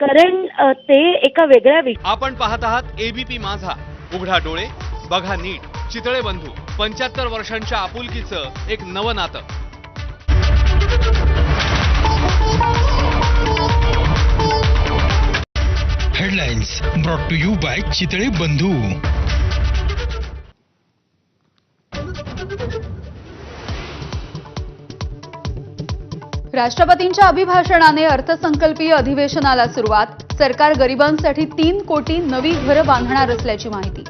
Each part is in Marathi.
कारण ते एका वेगळ्या आपण पाहत आहात एबीपी माझा. उघडा डोळे, बघा नीट. चितळे बंधू 75 वर्षांच्या आपुलकीचं एक नवं नातं. Headlines brought to you by Chitale Bandhu. राष्ट्रपतींच्या अभिभाषणाने अर्थसंकल्पीय अधिवेशनाला सुरुवात. सरकार गरिबांसाठी 3 कोटी नवी घरं बांधणार असल्याची माहिती.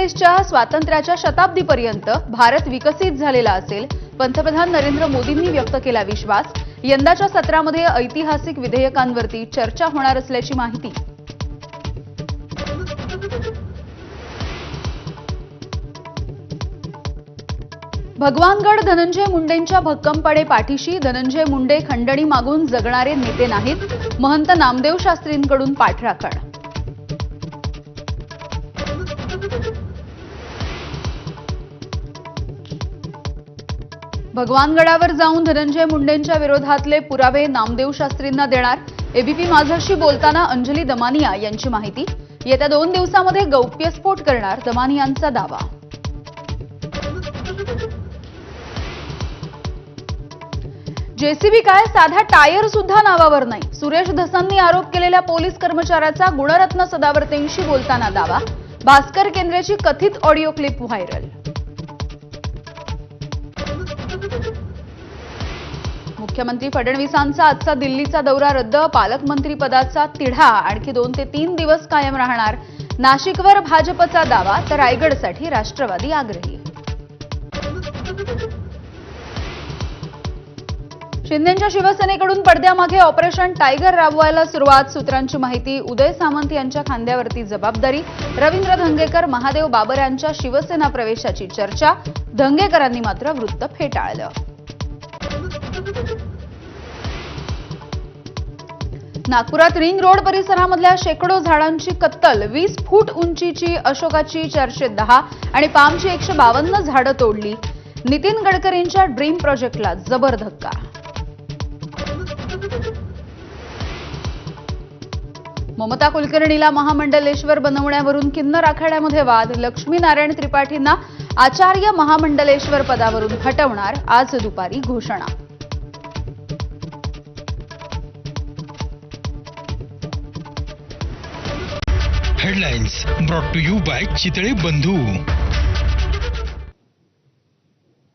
च्या स्वातंत्र्याच्या शताब्दीपर्यंत भारत विकसित झालेला असेल. पंतप्रधान नरेंद्र मोदींनी व्यक्त केला विश्वास. यंदाच्या सत्रामध्ये ऐतिहासिक विधेयकांवरती चर्चा होणार असल्याची माहिती. भगवानगड धनंजय मुंडेंच्या भक्कमपणे पाठीशी. धनंजय मुंडे खंडणी मागून जगणारे नेते नाहीत. महंत नामदेव शास्त्रींकडून पाठराखण. भगवानगडावर जाऊन धनंजय मुंडेंच्या विरोधातले पुरावे नामदेव शास्त्रींना देणार. एबीपी माझाशी बोलताना अंजली दमानिया यांची माहिती. येत्या 2 दिवसांमध्ये गौप्यस्फोट करणार दमानियांचा दावा. जेसीबी काय, साधा टायर सुद्धा नावावर नाही. सुरेश धसांनी आरोप केलेल्या पोलीस कर्मचाऱ्याचा गुणरत्न सदावर्तेंशी बोलताना दावा. भास्कर केंद्रेची कथित ऑडिओ क्लिप व्हायरल. मुख्यमंत्री फडणवीसांचा आजचा दिल्लीचा दौरा रद्द. पालकमंत्री पदाचा तिढा आणखी 2 ते 3 दिवस कायम राहणार. नाशिकवर भाजपचा दावा तर रायगडसाठी राष्ट्रवादी आग्रही. शिंदेंच्या शिवसेनेकडून पडद्यामागे ऑपरेशन टायगर राबवायला सुरुवात. सूत्रांची माहिती. उदय सामंत यांच्या खांद्यावरती जबाबदारी. रवींद्र धंगेकर, महादेव बाबर यांच्या शिवसेना प्रवेशाची चर्चा. धंगेकरांनी मात्र वृत्त फेटाळलं. नागपुरात रिंग रोड परिसरामधल्या शेकडो झाडांची कत्तल. 20 फूट उंचीची अशोकाची 410 आणि पामची 152 झाडं तोडली. नितीन गडकरींच्या ड्रीम प्रोजेक्टला जबर धक्का. ममता कुलकर्णीला महामंडलेश्वर बनवण्यावरून किन्नर आखाड्यामध्ये वाद. लक्ष्मीनारायण त्रिपाठींना आचार्य महामंडलेश्वर पदावरून हटवणार. आज दुपारी घोषणा. Headlines brought to you by Chitale बंधू.